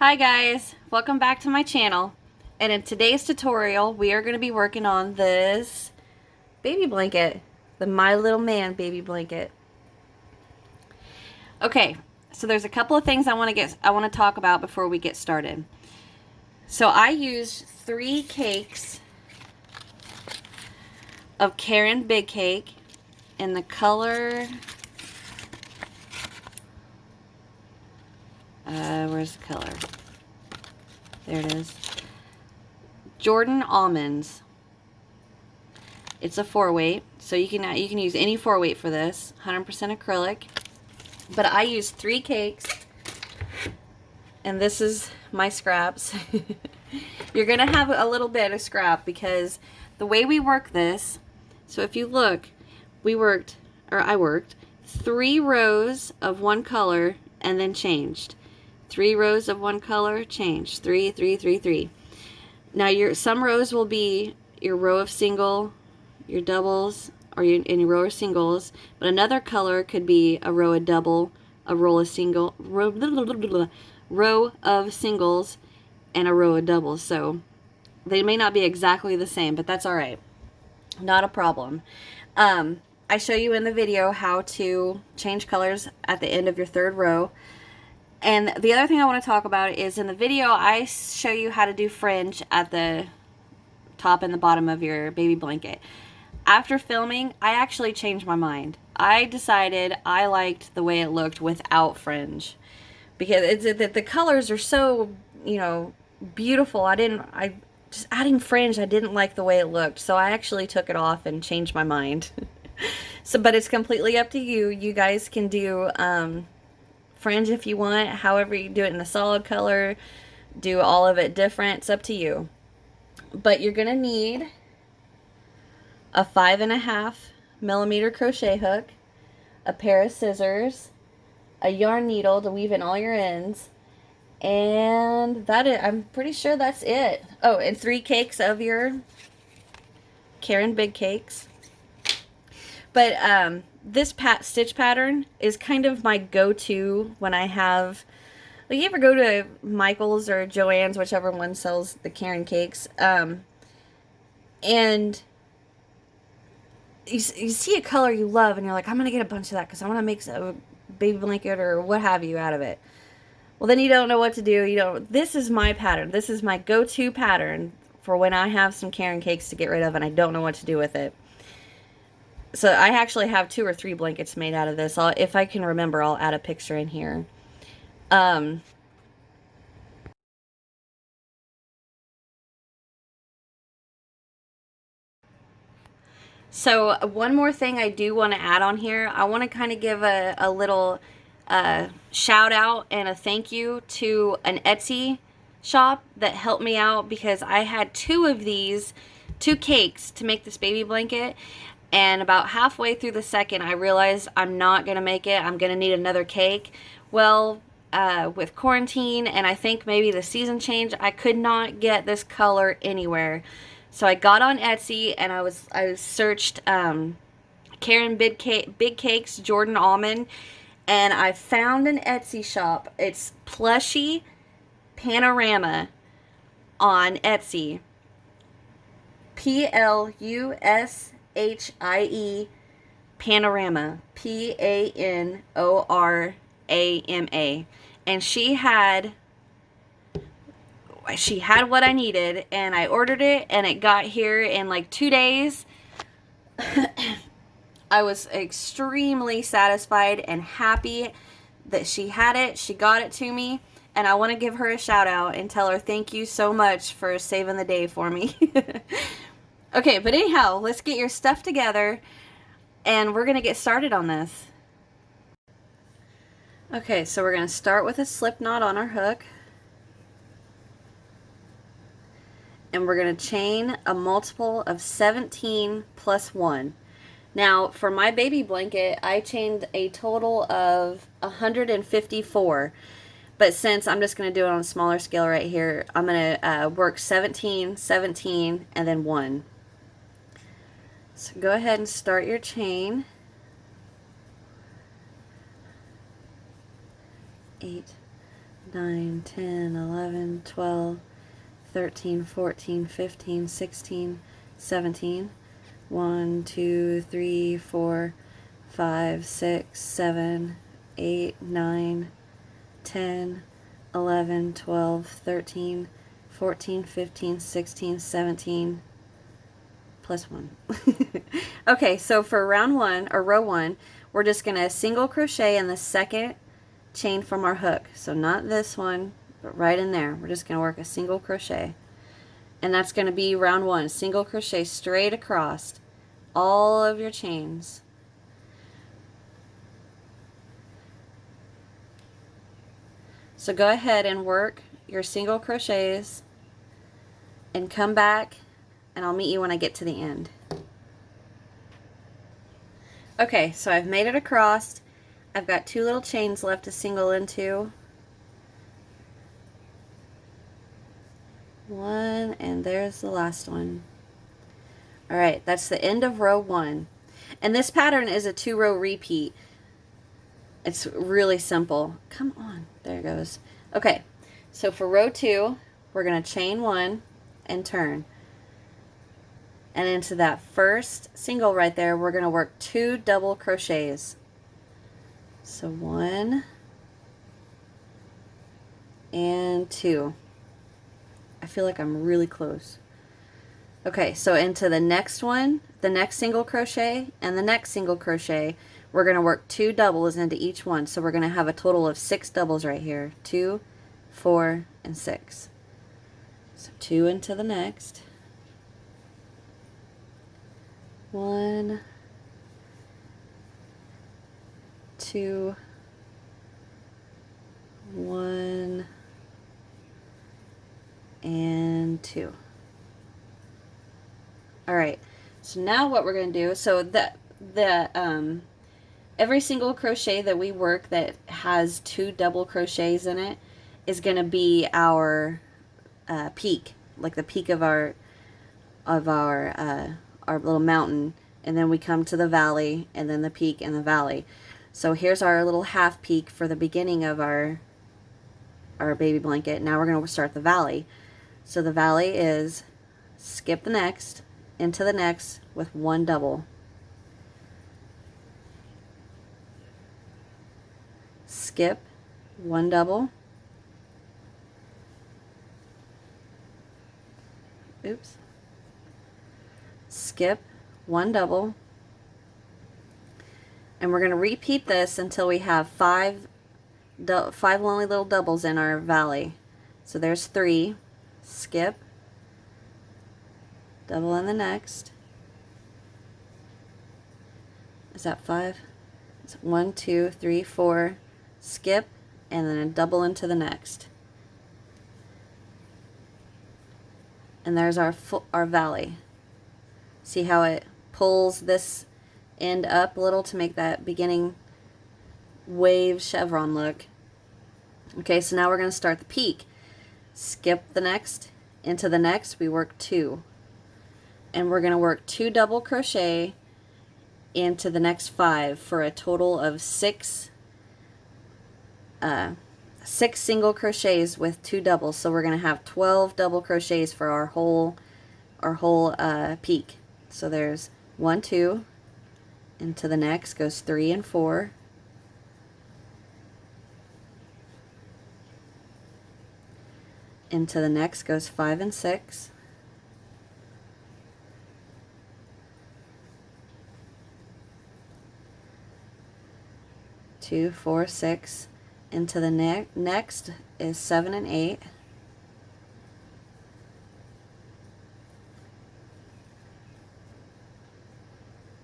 Hi guys, welcome back to my channel. And in today's tutorial, we are going to be working on this baby blanket, the My Little Man baby blanket. Okay, so there's a couple of things I want to talk about before we get started. So I used 3 cakes of Karen Big Cake in the color, where's the color? There it is. Jordan Almonds. It's a 4-weight, so you can use any 4-weight for this. 100% acrylic. But I used 3 cakes, and this is my scraps. You're gonna have a little bit of scrap because the way we work this. So if you look, I worked 3 rows of one color and then changed. 3 rows of one color, changed. 3, 3, 3, 3. Now some rows will be your row of single, your doubles, or your row of singles, but another color could be a row of double, a row of single, row of singles, and a row of doubles. So they may not be exactly the same, but that's all right. Not a problem. I show you in the video how to change colors at the end of your 3rd row. And the other thing I want to talk about is in the video, I show you how to do fringe at the top and the bottom of your baby blanket. After filming, I actually changed my mind. I decided I liked the way it looked without fringe because the colors are so, beautiful. I just adding fringe, I didn't like the way it looked, so I actually took it off and changed my mind. But it's completely up to you. You guys can do fringe if you want, however you do it, in a solid color, do all of it different. It's up to you. But you're gonna need a 5.5mm crochet hook, a pair of scissors, a yarn needle to weave in all your ends, and I'm pretty sure that's it. Oh, and 3 cakes of your Karen Big Cakes. But this stitch pattern is kind of my go-to when I have, like, you ever go to Michael's or Joann's, whichever one sells the Karen cakes, and you see a color you love and you're like, I'm going to get a bunch of that because I want to make a baby blanket or what have you out of it. Well, then you don't know what to do. This is my pattern. This is my go-to pattern for when I have some Karen cakes to get rid of and I don't know what to do with it. So I actually have 2 or 3 blankets made out of this. If I can remember, I'll add a picture in here. So one more thing I do want to add on here. I want to kind of give a little shout out and a thank you to an Etsy shop that helped me out because I had 2 of these, 2 cakes to make this baby blanket. And about halfway through the second, I realized I'm not going to make it. I'm going to need another cake. Well, with quarantine and I think maybe the season change, I could not get this color anywhere. So I got on Etsy and I searched Karen Big Cakes Jordan Almond, and I found an Etsy shop. It's Plushy Panorama on Etsy. Plushie Panorama, Panorama, and she had what I needed, and I ordered it, and it got here in like 2 days. I was extremely satisfied and happy that she had it. She got it to me, and I want to give her a shout out and tell her thank you so much for saving the day for me. Okay, but anyhow, let's get your stuff together, and we're going to get started on this. Okay, so we're going to start with a slip knot on our hook. And we're going to chain a multiple of 17 plus 1. Now, for my baby blanket, I chained a total of 154. But since I'm just going to do it on a smaller scale right here, I'm going to work 17, 17, and then 1. So go ahead and start your chain. 8, 9, 10, 11, 12, 13, 14, 15, 16, 17. 1, 2, 3, 4, 5, 6, 7, 8, 9, 10, 11, 12, 13, 14, 15, 16, 17, plus 1. Okay, so for round 1, or row 1, we're just going to single crochet in the second chain from our hook. So not this one, but right in there. We're just going to work a single crochet. And that's going to be round 1. Single crochet straight across all of your chains. So go ahead and work your single crochets and come back, and I'll meet you when I get to the end. Okay, so I've made it across. I've got 2 little chains left to single into. 1, and there's the last one. Alright, that's the end of row 1. And this pattern is a 2-row repeat. It's really simple. Come on, there it goes. Okay, so for row 2, we're going to chain 1 and turn. And into that first single right there, we're going to work 2 double crochets. So 1 and 2. I feel like I'm really close. Okay, so into the next one, the next single crochet, and the next single crochet, we're going to work 2 doubles into each one. So we're going to have a total of 6 doubles right here. 2, 4, and 6. So 2 into the next. 1, 2, 1, and 2. Alright, so now what we're going to do, so every single crochet that we work that has 2 double crochets in it is going to be our peak, like the peak of our little mountain, and then we come to the valley, and then the peak and the valley. So here's our little half peak for the beginning of our baby blanket. Now we're going to start the valley. So the valley is skip the next, into the next with 1 double. Skip, 1 double. Oops. Skip, 1 double. And we're going to repeat this until we have 5 lonely little doubles in our valley. So there's 3. Skip, double in the next. Is that 5? It's 1, 2, 3, 4. Skip, and then a double into the next. And there's our valley. See how it pulls this end up a little to make that beginning wave chevron look. Okay, so now we're going to start the peak. Skip the next, into the next, we work 2. And we're going to work 2 double crochet into the next 5 for a total of 6 single crochets with 2 doubles. So we're going to have 12 double crochets for our whole peak. So there's 1, 2, into the next goes 3 and 4. Into the next goes 5 and 6. Two, 4, 6. Into the next is 7 and 8.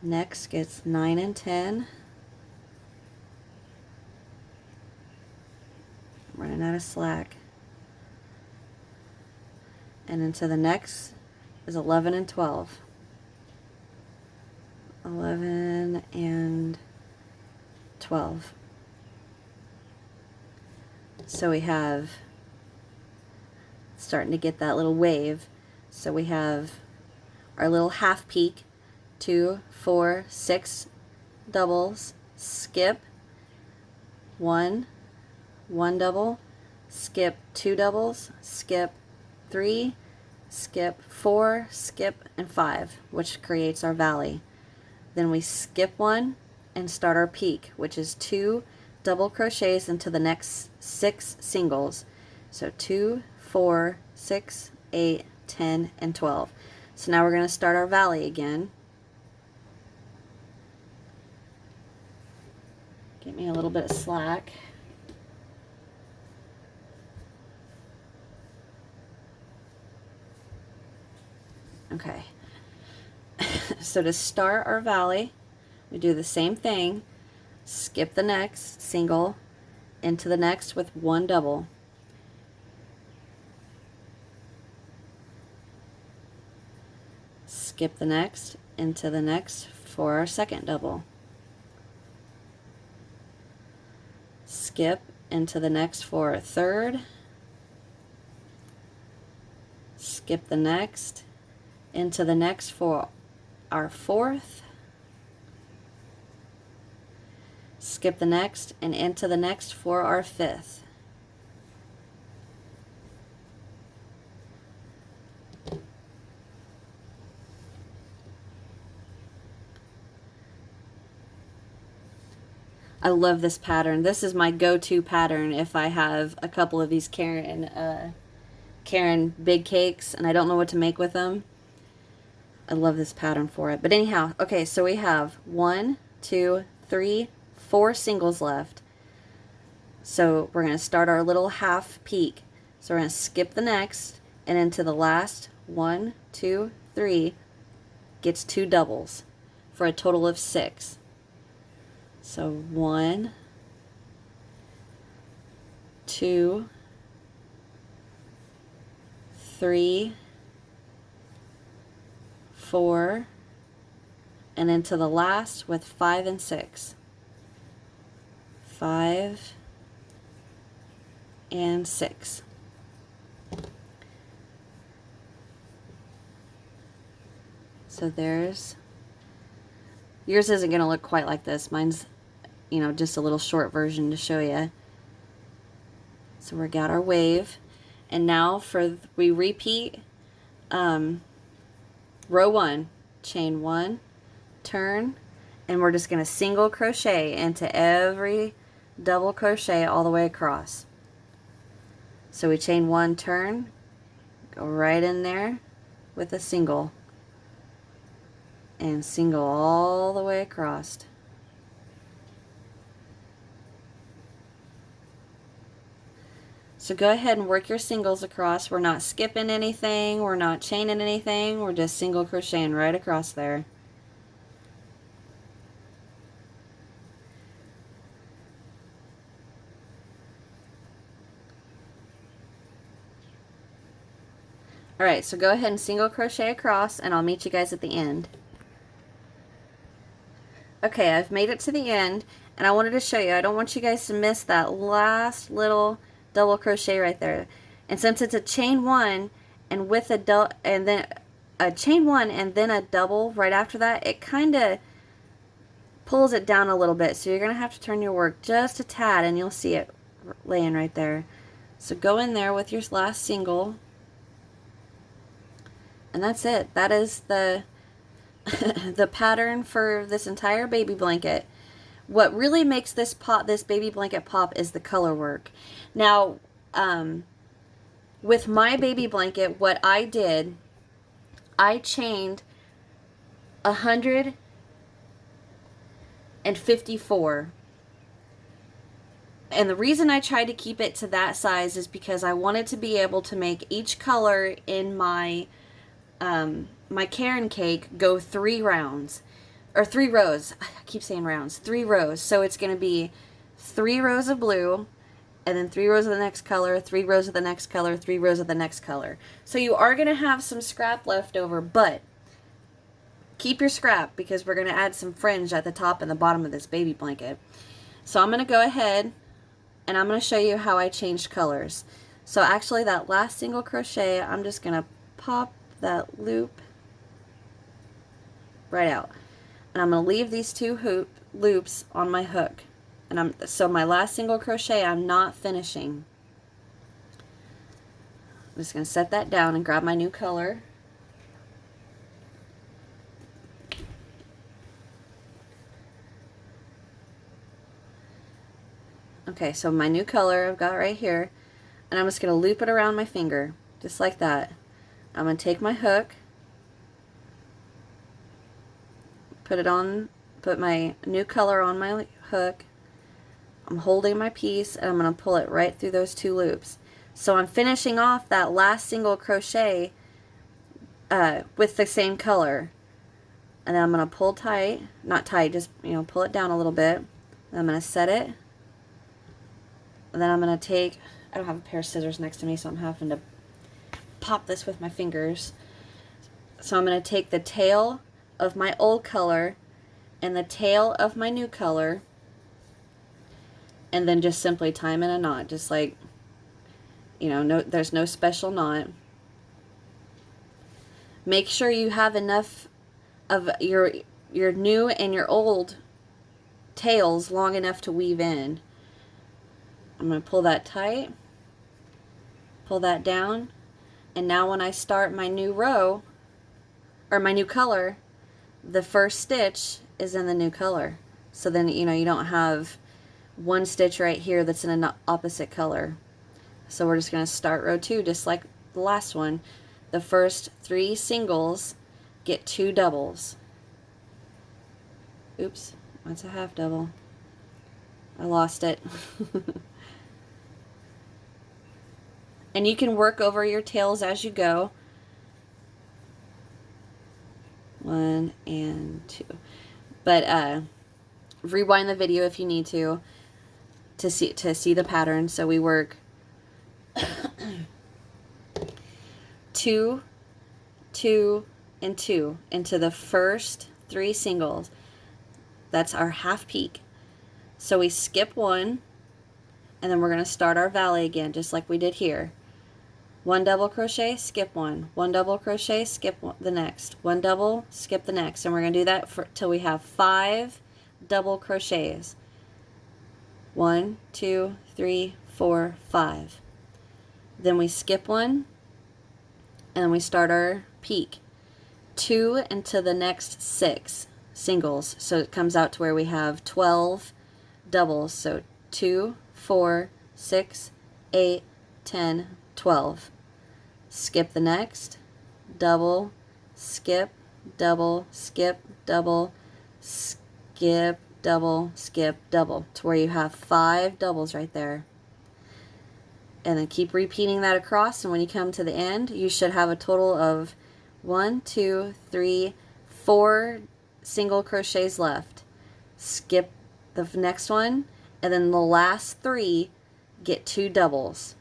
Next gets 9 and 10. I'm running out of slack. And into the next is 11 and 12. 11 and 12. So we have, starting to get that little wave. So we have our little half peak, 2, 4, 6 doubles, skip, 1 double, skip 2 doubles, skip 3, skip 4, skip, and 5, which creates our valley. Then we skip 1 and start our peak, which is 2 double crochets into the next 6 singles. So 2, 4, 6, 8, 10, and 12. So now we're going to start our valley again. Get me a little bit of slack. Okay. So to start our valley, we do the same thing. Skip the next single into the next with 1 double. Skip the next into the next for our second double. Skip into the next for a third. Skip the next into the next for our fourth. Skip the next and into the next for our fifth. I love this pattern. This is my go-to pattern if I have a couple of these Karen big cakes and I don't know what to make with them. I love this pattern for it. But anyhow, okay, so we have 1, 2, 3, 4 singles left. So we're going to start our little half peak. So we're going to skip the next and into the last 1, 2, 3 gets 2 doubles for a total of 6. So 1, 2, 3, 4, and into the last with 5 and 6. 5 and 6. So there's, yours isn't going to look quite like this. Mine's, you know, just a little short version to show you. So we got our wave, and now we repeat row 1, chain 1, turn, and we're just going to single crochet into every double crochet all the way across. So we chain 1, turn, go right in there with a single, and single all the way across. So go ahead and work your singles across. We're not skipping anything, we're not chaining anything, we're just single crocheting right across there. Alright, so go ahead and single crochet across and I'll meet you guys at the end. Okay, I've made it to the end and I wanted to show you, I don't want you guys to miss that last little double crochet right there. And since it's a chain 1 and with a and then a chain 1 and then a double right after that, it kind of pulls it down a little bit. So you're going to have to turn your work just a tad and you'll see it laying right there. So go in there with your last single. And that's it. That is the the pattern for this entire baby blanket. What really makes this baby blanket pop is the color work. Now, with my baby blanket, what I did, I chained 154. And the reason I tried to keep it to that size is because I wanted to be able to make each color in my my Karen cake go 3 rounds. Or 3 rows. I keep saying rounds. 3 rows. So it's going to be 3 rows of blue, and then 3 rows of the next color, 3 rows of the next color, 3 rows of the next color. So you are going to have some scrap left over, but keep your scrap because we're going to add some fringe at the top and the bottom of this baby blanket. So I'm going to go ahead and I'm going to show you how I changed colors. So actually that last single crochet, I'm just going to pop that loop right out. And I'm going to leave these 2 loops on my hook. And so my last single crochet I'm not finishing. I'm just going to set that down and grab my new color. Okay, so my new color I've got right here, and I'm just going to loop it around my finger, just like that. I'm going to take my hook, put my new color on my hook. I'm holding my piece, and I'm going to pull it right through those 2 loops. So I'm finishing off that last single crochet with the same color. And then I'm going to pull tight, not tight, just, pull it down a little bit. And I'm going to set it. And then I'm going to take, I don't have a pair of scissors next to me, so I'm having to pop this with my fingers. So I'm going to take the tail of my old color and the tail of my new color, and then just simply tie them in a knot, just like, there's no special knot. Make sure you have enough of your new and your old tails long enough to weave in. I'm going to pull that tight, pull that down, and now when I start my new row, or my new color, the first stitch is in the new color. So then, you don't have one stitch right here that's in an opposite color. So we're just going to start row 2 just like the last one. The first 3 singles get 2 doubles. Oops, that's a half double. I lost it. And you can work over your tails as you go. 1 and 2. But rewind the video if you need to see the pattern. So we work 2, 2, and 2 into the first 3 singles. That's our half peak. So we skip 1, and then we're going to start our valley again, just like we did here. 1 double crochet, skip 1. 1 double crochet, skip the next. 1 double, skip the next. And we're going to do that till we have 5 double crochets. 1, 2, 3, 4, 5. Then we skip 1, and then we start our peak. 2 into the next 6 singles. So it comes out to where we have 12 doubles. So 2, 4, 6, 8, 10, 12. Skip the next, double, skip, double, skip, double, skip, double, skip, double, to where you have 5 doubles right there. And then keep repeating that across, and when you come to the end, you should have a total of 1, 2, 3, 4 single crochets left. Skip the next one, and then the last 3 get 2 doubles.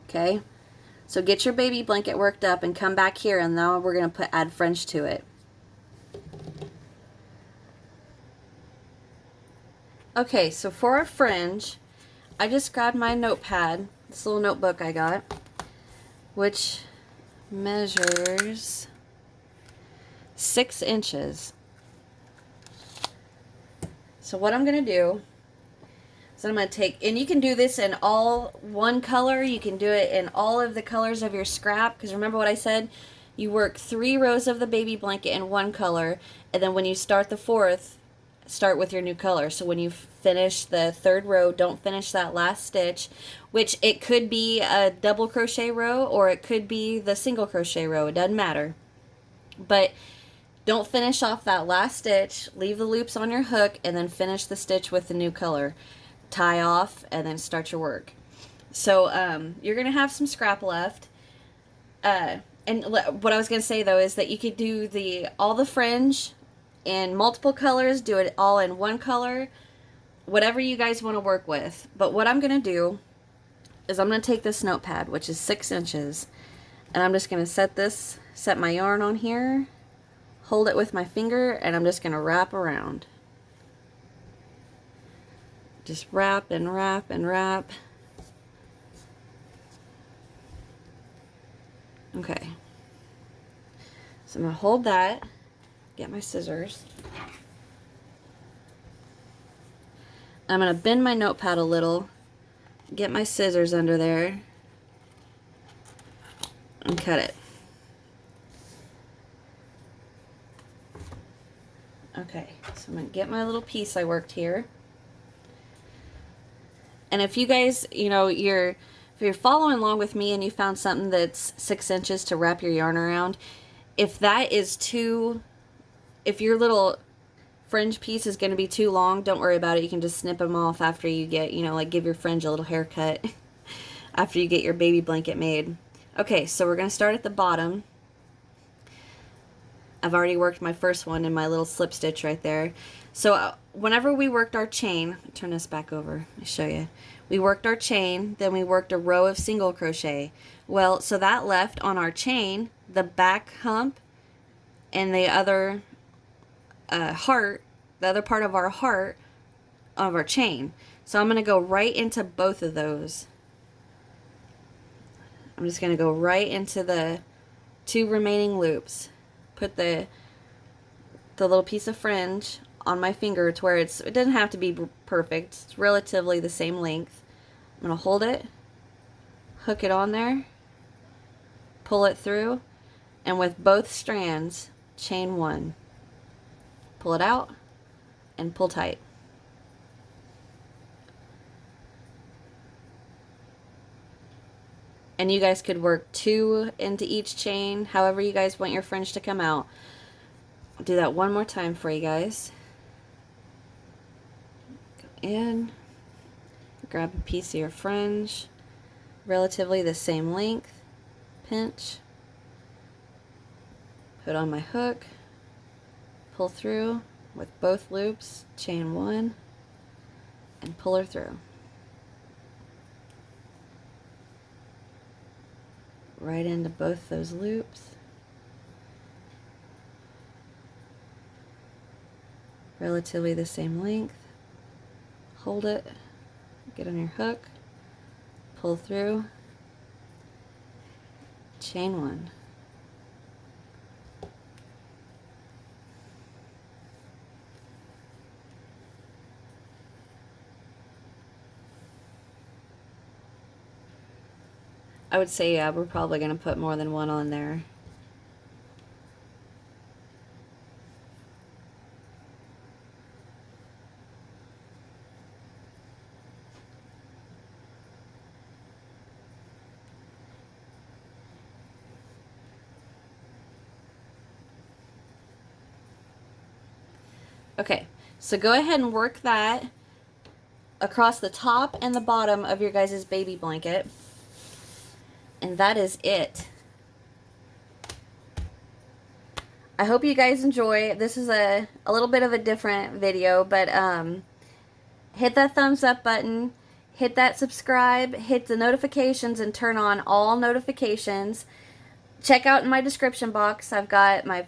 Okay, so get your baby blanket worked up and come back here, and now we're going to add fringe to it. Okay, so for our fringe, I just grabbed my notepad, this little notebook I got, which measures 6 inches. So what I'm going to do is I'm going to take, and you can do this in all one color, you can do it in all of the colors of your scrap, because remember what I said, you work 3 rows of the baby blanket in one color, and then when you start the 4th, start with your new color. So when you finish the 3rd row, don't finish that last stitch, which it could be a double crochet row or it could be the single crochet row, it doesn't matter. But don't finish off that last stitch, leave the loops on your hook, and then finish the stitch with the new color. Tie off and then start your work. So you're going to have some scrap left. And what I was going to say though is that you could do all the fringe in multiple colors, do it all in one color, whatever you guys want to work with. But what I'm going to do is I'm going to take this notepad, which is 6 inches, and I'm just going to set my yarn on here, hold it with my finger, and I'm just going to wrap around. Just wrap and wrap and wrap. Okay. So I'm going to hold that, get my scissors. I'm going to bend my notepad a little, get my scissors under there, and cut it. Okay, so I'm going to get my little piece I worked here. And if you guys, you know, if you're following along with me and you found something that's 6 inches to wrap your yarn around, if that is too, if your little fringe piece is going to be too long, don't worry about it. You can just snip them off after you get, you know, like give your fringe a little haircut after you get your baby blanket made. Okay, so we're going to start at the bottom. I've already worked my first one in my little slip stitch right there. So whenever we worked our chain, turn this back over, let me show you. We worked our chain, then we worked a row of single crochet. Well, so that left on our chain the back hump and the other heart, the other part of our heart of our chain. So I'm going to go right into both of those. I'm just going to go right into the 2 remaining loops. Put the little piece of fringe on my finger to where it doesn't have to be perfect. It's relatively the same length. I'm going to hold it, hook it on there, pull it through, and with both strands, chain 1. Pull it out and pull tight. And you guys could work 2 into each chain, however you guys want your fringe to come out. I'll do that one more time for you guys. Go in, grab a piece of your fringe, relatively the same length, pinch, put on my hook, pull through with both loops, chain 1, and pull her through. Right into both those loops. Relatively the same length. Hold it, get on your hook, pull through, chain 1. I would say, yeah, we're probably going to put more than 1 on there. Okay, so go ahead and work that across the top and the bottom of your guys' baby blanket. And that is it. I hope you guys enjoy. This is a little bit of a different video, but hit that thumbs up button, hit that subscribe, hit the notifications, and turn on all notifications. Check out in my description box. I've got my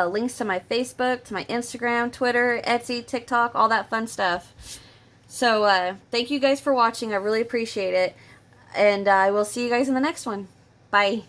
links to my Facebook, to my Instagram, Twitter, Etsy, TikTok, all that fun stuff. So thank you guys for watching. I really appreciate it. And I will see you guys in the next one. Bye.